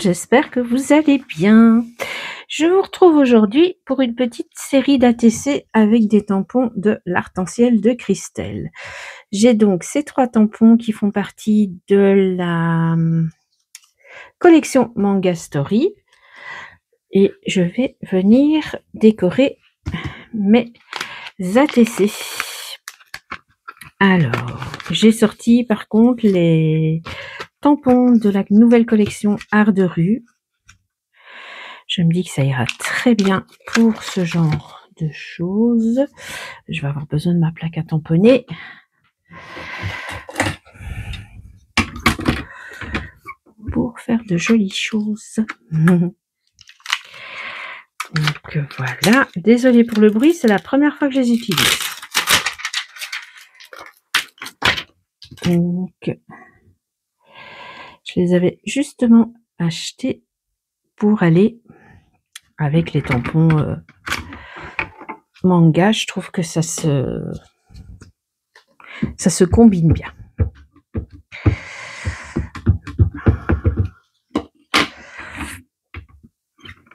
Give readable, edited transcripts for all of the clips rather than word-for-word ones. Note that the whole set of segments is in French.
j'espère que vous allez bien. Je vous retrouve aujourd'hui pour une petite série d'ATC avec des tampons de l'Arc-en-Ciel de Christelle. J'ai donc ces 3 tampons qui font partie de la collection Manga Story et je vais venir décorer mes ATC. Alors, j'ai sorti par contre les tampons de la nouvelle collection Art de rue. Je me dis que ça ira très bien pour ce genre de choses. Je vais avoir besoin de ma plaque à tamponner. Pour faire de jolies choses. Donc voilà. Désolée pour le bruit, c'est la première fois que je les utilise. Donc, je les avais justement achetés pour aller avec les tampons manga. Je trouve que ça se combine bien.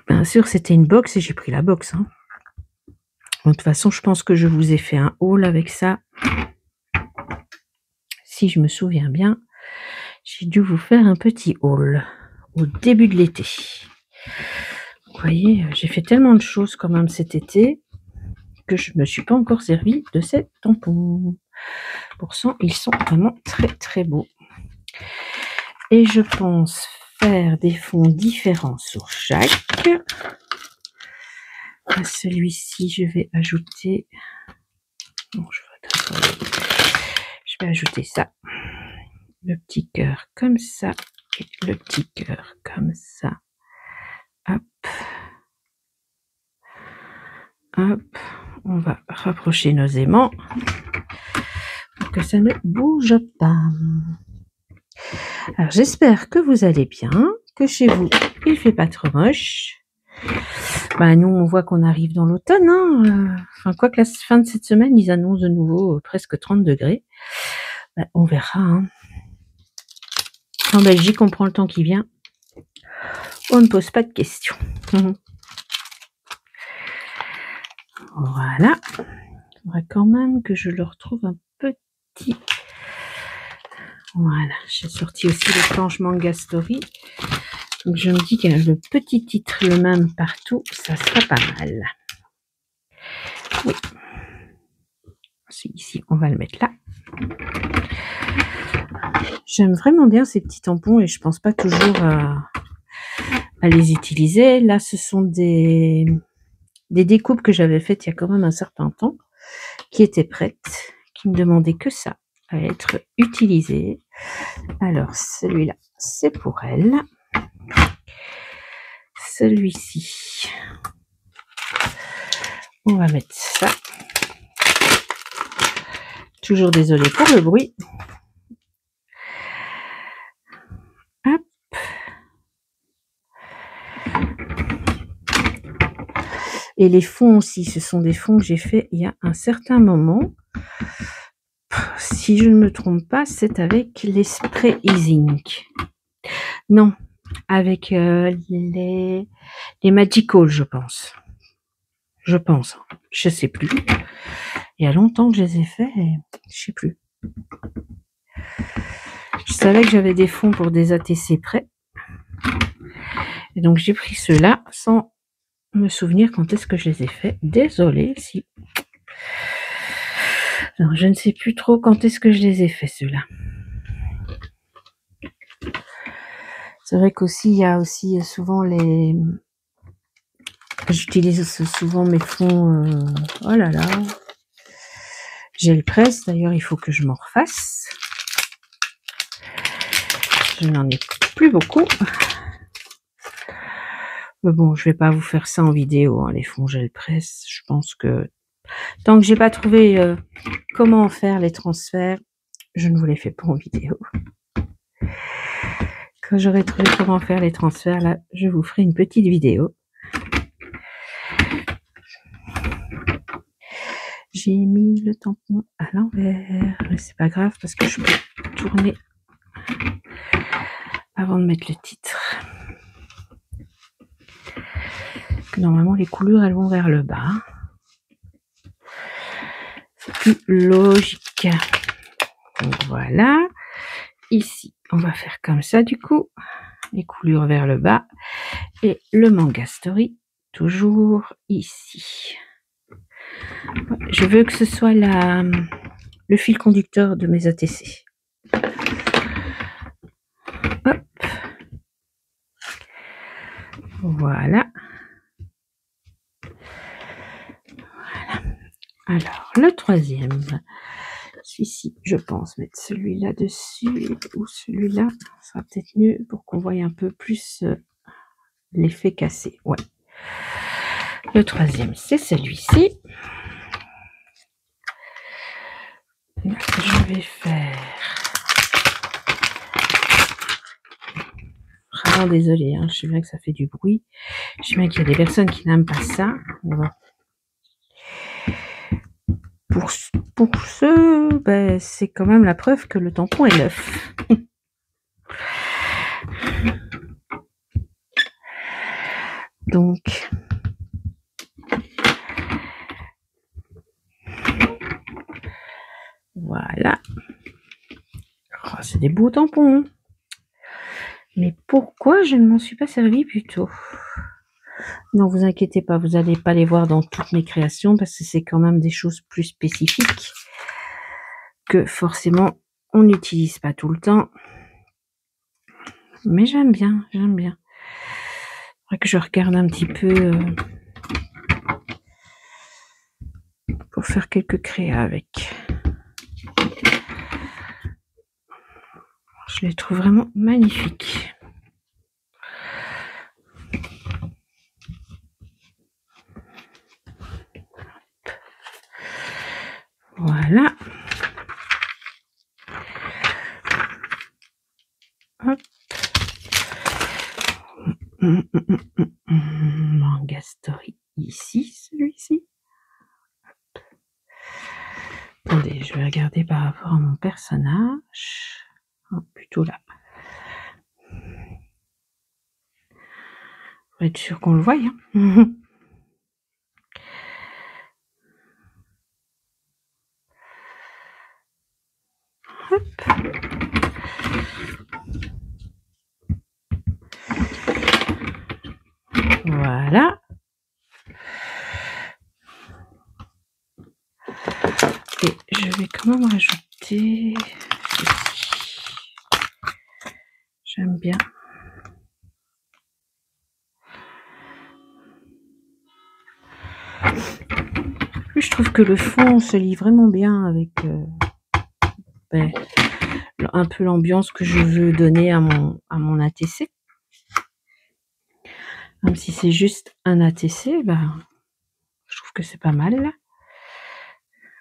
Bien sûr, c'était une box et j'ai pris la box. Hein. De toute façon, je pense que je vous ai fait un haul avec ça. Si je me souviens bien, j'ai dû vous faire un petit haul au début de l'été. Vous voyez, j'ai fait tellement de choses quand même cet été que je ne me suis pas encore servi de ces tampons. Pourtant, ils sont vraiment très très beaux. Et je pense faire des fonds différents sur chaque. À celui-ci, je vais ajouter... Bon, je vais ajouter ça. Le petit cœur comme ça. Et le petit cœur comme ça. Hop. Hop. On va rapprocher nos aimants pour que ça ne bouge pas. Alors, j'espère que vous allez bien, que chez vous, il fait pas trop moche. Ben, nous, on voit qu'on arrive dans l'automne. Hein. Enfin, quoi que la fin de cette semaine, ils annoncent de nouveau presque 30 degrés. Ben, on verra. Hein. En Belgique, on prend le temps qui vient. On ne pose pas de questions. Voilà. Il faudrait quand même que je le retrouve un petit... Voilà. J'ai sorti aussi les planches Manga Story. Donc, je me dis que le petit titre le même partout, ça sera pas mal. Oui. Ici, on va le mettre là. J'aime vraiment bien ces petits tampons et je pense pas toujours à les utiliser. Là, ce sont des découpes que j'avais faites il y a quand même un certain temps, qui étaient prêtes, qui me demandaient que ça à être utilisé. Alors, celui-là, c'est pour elle. Celui-ci, on va mettre ça. Toujours désolée pour le bruit. Hop. Et les fonds aussi, ce sont des fonds que j'ai fait il y a un certain moment. Si je ne me trompe pas, c'est avec les Spray Ink. Non, avec les Magical, je pense. Je sais plus. Il y a longtemps que je les ai faits, je sais plus. Je savais que j'avais des fonds pour des ATC prêts. Et donc j'ai pris ceux-là sans me souvenir quand est-ce que je les ai faits. Désolée si. Alors, je ne sais plus trop quand est-ce que je les ai faits, ceux-là. C'est vrai qu'aussi, il y a aussi souvent les... J'utilise souvent mes fonds... Oh là là. J'ai le presse, d'ailleurs, il faut que je m'en refasse. Je n'en ai plus beaucoup. Mais bon, je vais pas vous faire ça en vidéo, hein, les fonds gel presse. Je pense que tant que j'ai pas trouvé comment faire les transferts, je ne vous les fais pas en vidéo. Quand j'aurai trouvé comment faire les transferts, là, je vous ferai une petite vidéo. J'ai mis le tampon à l'envers, mais c'est pas grave parce que je peux tourner avant de mettre le titre. Normalement, les coulures, elles vont vers le bas. C'est plus logique. Donc voilà. Ici, on va faire comme ça du coup. Les coulures vers le bas. Et le manga story, toujours ici. Je veux que ce soit le fil conducteur de mes ATC. Hop. Voilà. Alors, le troisième. Celui-ci, je pense mettre celui-là dessus ou celui-là. Ça sera peut-être mieux pour qu'on voie un peu plus l'effet cassé. Ouais. Le troisième, c'est celui-ci. Je vais faire... Vraiment désolée, hein, je sais bien que ça fait du bruit. Je sais bien qu'il y a des personnes qui n'aiment pas ça. Bon. Pour ceux, ben, c'est quand même la preuve que le tampon est neuf. Donc, voilà. Oh, c'est des beaux tampons. Mais pourquoi je ne m'en suis pas servi plus tôt? Non, vous inquiétez pas, vous n'allez pas les voir dans toutes mes créations parce que c'est quand même des choses plus spécifiques que forcément on n'utilise pas tout le temps. Mais j'aime bien, j'aime bien. Il faudrait que je regarde un petit peu pour faire quelques créas avec. Je les trouve vraiment magnifiques. Voilà. Hop. Manga story ici, celui-ci. Attendez, je vais regarder par rapport à mon personnage. Oh, plutôt là. Pour être sûr qu'on le voie. Hein. Hop. Voilà. Et je vais quand même rajouter ceci. J'aime bien. Plus je trouve que le fond se lie vraiment bien avec un peu l'ambiance que je veux donner à mon ATC. Même si c'est juste un ATC, je trouve que c'est pas mal. Là.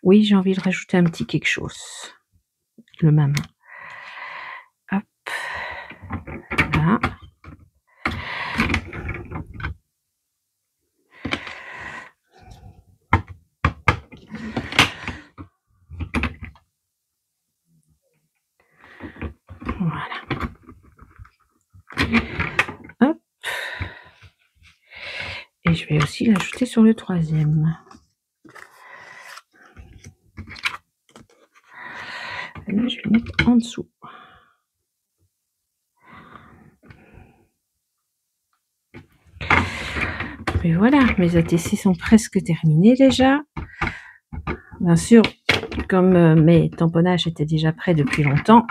Oui, j'ai envie de rajouter un petit quelque chose. Le même. Hop. Là. Voilà. Hop. Et je vais aussi l'ajouter sur le troisième. Et là, je vais le mettre en dessous. Et voilà, mes ATC sont presque terminés déjà. Bien sûr, comme mes tamponnages étaient déjà prêts depuis longtemps,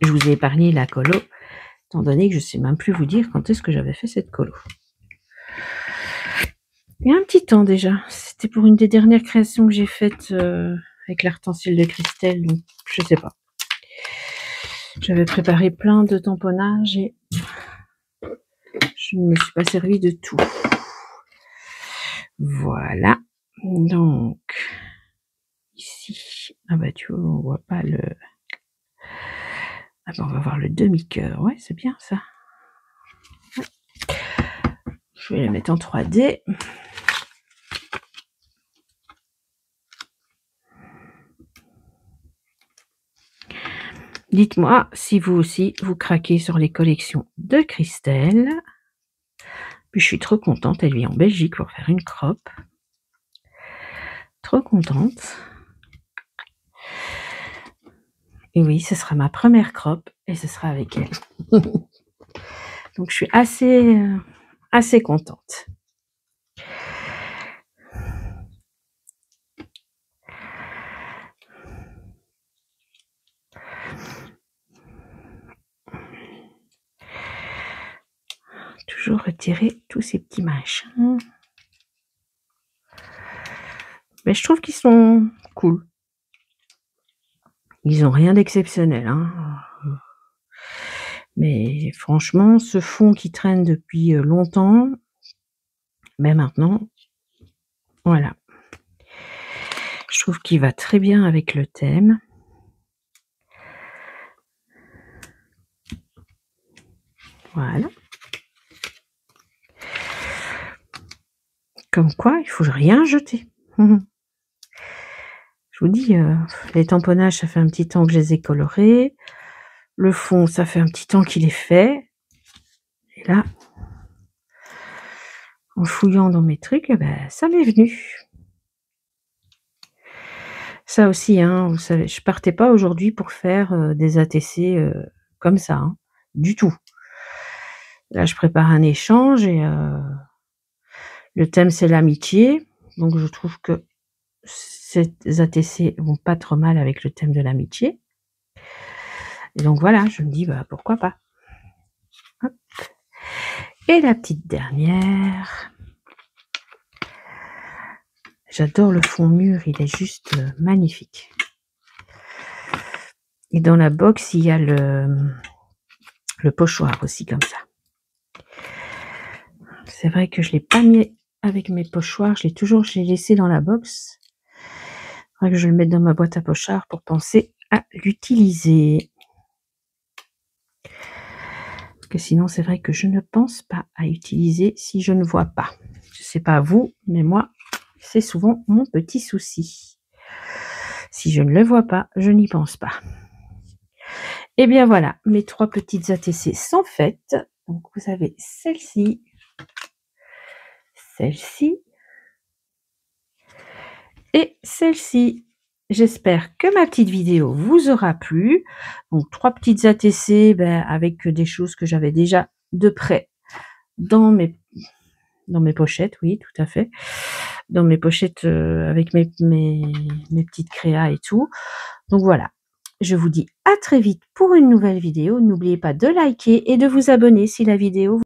je vous ai épargné la colo, étant donné que je ne sais même plus vous dire quand est-ce que j'avais fait cette colo. Il y a un petit temps déjà. C'était pour une des dernières créations que j'ai faites avec l'arc-en-ciel de Christelle, donc je sais pas. J'avais préparé plein de tamponnages et je ne me suis pas servi de tout. Voilà. Donc, ici, ah bah tu vois, on voit pas le... Ah bah on va voir le demi-cœur. Ouais, c'est bien ça. Ouais. Je vais le mettre en 3D. Dites-moi si vous aussi, vous craquez sur les collections de Christelle. Puis je suis trop contente, elle vit en Belgique pour faire une crop. Trop contente. Et oui, ce sera ma première crop et ce sera avec elle. Donc je suis assez contente. Toujours retirer tous ces petits machins. Mais je trouve qu'ils sont cool. Ils ont rien d'exceptionnel, hein. Mais franchement, ce fond qui traîne depuis longtemps, mais maintenant, voilà. Je trouve qu'il va très bien avec le thème. Voilà. Comme quoi, il faut rien jeter. Je vous dis, les tamponnages, ça fait un petit temps que je les ai colorés. Le fond, ça fait un petit temps qu'il est fait. Et là, en fouillant dans mes trucs, ben, ça m'est venu. Ça aussi, hein, vous savez, je partais pas aujourd'hui pour faire des ATC comme ça, hein, du tout. Là, je prépare un échange et le thème, c'est l'amitié. Donc, je trouve que ces ATC vont pas trop mal avec le thème de l'amitié. Et donc, voilà, je me dis, bah, pourquoi pas. Hop. Et la petite dernière. J'adore le fond mûr, il est juste magnifique. Et dans la box, il y a le pochoir aussi, comme ça. C'est vrai que je l'ai pas mis avec mes pochoirs, je l'ai laissé dans la box. Il faudrait que je le mette dans ma boîte à pochoirs pour penser à l'utiliser. Parce que sinon, c'est vrai que je ne pense pas à utiliser si je ne vois pas. Je sais pas vous, mais moi, c'est souvent mon petit souci. Si je ne le vois pas, je n'y pense pas. Et bien voilà, mes 3 petites ATC sont faites. Donc vous avez celle-ci, celle-ci et celle-ci. J'espère que ma petite vidéo vous aura plu. Donc 3 petites ATC avec des choses que j'avais déjà de près dans mes pochettes, oui, tout à fait. Dans mes pochettes avec mes petites créas et tout. Donc voilà. Je vous dis à très vite pour une nouvelle vidéo. N'oubliez pas de liker et de vous abonner si la vidéo vous